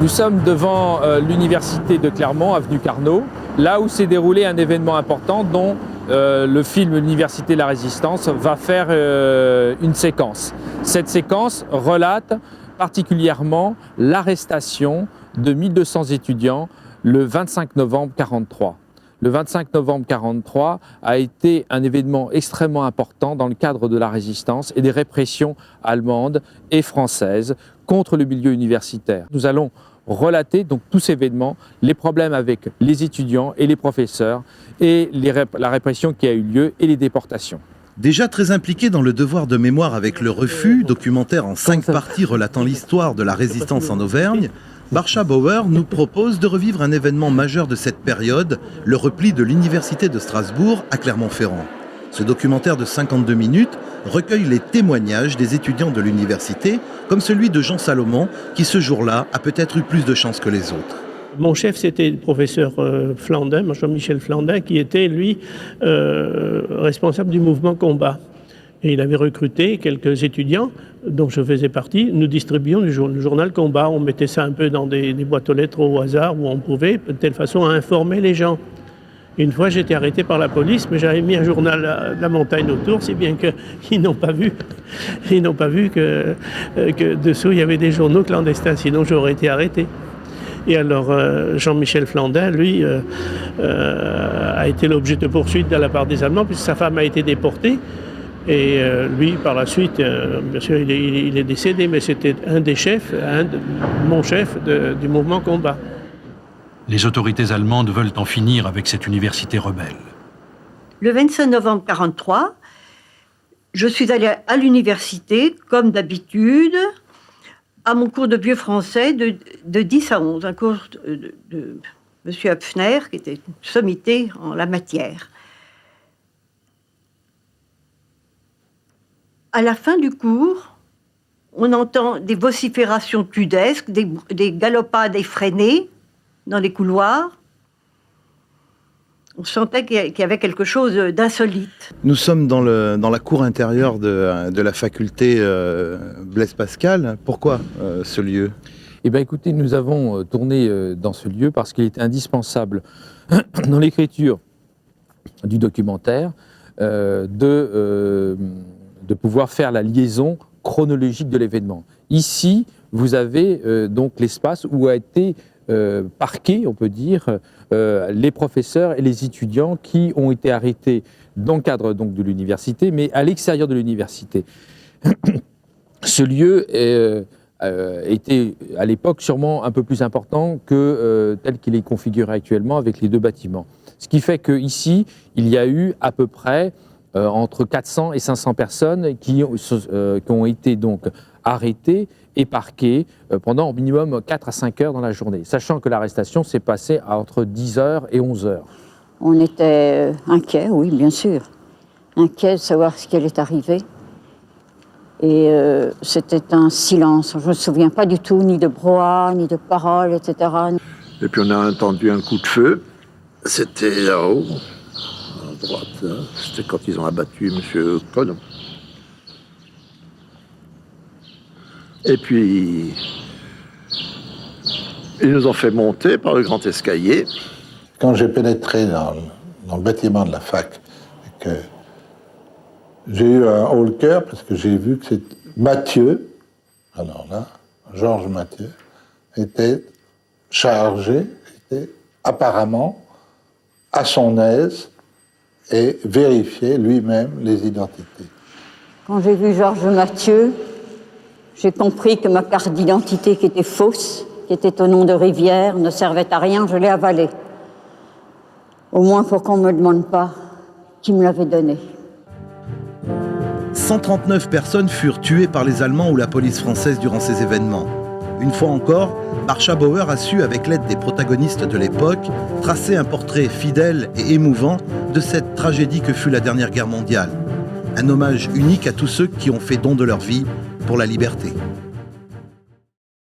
Nous sommes devant l'université de Clermont, avenue Carnot, là où s'est déroulé un événement important dont le film L'Université de la Résistance va faire une séquence. Cette séquence relate particulièrement l'arrestation de 1200 étudiants le 25 novembre 1943. Le 25 novembre 1943 a été un événement extrêmement important dans le cadre de la résistance et des répressions allemandes et françaises contre le milieu universitaire. Nous allons relater donc tous ces événements, les problèmes avec les étudiants et les professeurs et la répression qui a eu lieu et les déportations. Déjà très impliqué dans le devoir de mémoire avec le Refus, documentaire en 5 parties relatant l'histoire de la résistance en Auvergne, Barcha Bauer nous propose de revivre un événement majeur de cette période, le repli de l'Université de Strasbourg à Clermont-Ferrand. Ce documentaire de 52 minutes recueille les témoignages des étudiants de l'université, comme celui de Jean Salomon, qui ce jour-là a peut-être eu plus de chance que les autres. Mon chef, c'était le professeur Flandin, Jean-Michel Flandin, qui était, lui, responsable du mouvement Combat. Et il avait recruté quelques étudiants, dont je faisais partie. Nous distribuions le journal Combat. On mettait ça un peu dans des boîtes aux lettres au hasard, où on pouvait, de telle façon, à informer les gens. Une fois, j'ai été arrêté par la police, mais j'avais mis un journal de la montagne autour, si bien qu'ils n'ont pas vu, que dessous, il y avait des journaux clandestins. Sinon, j'aurais été arrêté. Et alors, Jean-Michel Flandin, lui, a été l'objet de poursuites de la part des Allemands, puisque sa femme a été déportée. Et lui, par la suite, bien sûr, il est décédé, mais c'était un des chefs, mon chef du mouvement Combat. Les autorités allemandes veulent en finir avec cette université rebelle. Le 25 novembre 1943, je suis allée à l'université, comme d'habitude, à mon cours de vieux français de 10 à 11, un cours de M. Höpfner, qui était sommité en la matière. À la fin du cours, on entend des vociférations tudesques, des galopades effrénées dans les couloirs. On sentait qu'il y avait quelque chose d'insolite. Nous sommes dans la cour intérieure de la faculté Blaise Pascal. Pourquoi ce lieu ? Eh bien, écoutez, nous avons tourné dans ce lieu parce qu'il est indispensable dans l'écriture du documentaire de pouvoir faire la liaison chronologique de l'événement. Ici, vous avez donc l'espace où a été parqués, on peut dire, les professeurs et les étudiants qui ont été arrêtés dans le cadre donc, de l'université, mais à l'extérieur de l'université. Ce lieu était à l'époque sûrement un peu plus important que tel qu'il est configuré actuellement avec les 2 bâtiments. Ce qui fait qu'ici, il y a eu à peu près entre 400 et 500 personnes qui ont été donc arrêtées et parquées pendant au minimum 4 à 5 heures dans la journée, sachant que l'arrestation s'est passée entre 10 heures et 11 heures. On était inquiets, oui, bien sûr. Inquiets de savoir ce qui allait arriver. Et c'était un silence. Je ne me souviens pas du tout, ni de brouhaha, ni de paroles, etc. Et puis on a entendu un coup de feu. C'était là-haut, à droite. Là. C'était quand ils ont abattu M. Cohn. Et puis, ils nous ont fait monter par le grand escalier. Quand j'ai pénétré dans le bâtiment de la fac, j'ai eu un haut le cœur parce que j'ai vu que Mathieu, alors là, Georges Mathieu, était chargé, était apparemment à son aise et vérifiait lui-même les identités. Quand j'ai vu Georges Mathieu, j'ai compris que ma carte d'identité qui était fausse, qui était au nom de Rivière, ne servait à rien, je l'ai avalée. Au moins pour qu'on ne me demande pas qui me l'avait donnée. 139 personnes furent tuées par les Allemands ou la police française durant ces événements. Une fois encore, Barcha Bauer a su, avec l'aide des protagonistes de l'époque, tracer un portrait fidèle et émouvant de cette tragédie que fut la dernière guerre mondiale. Un hommage unique à tous ceux qui ont fait don de leur vie pour la liberté.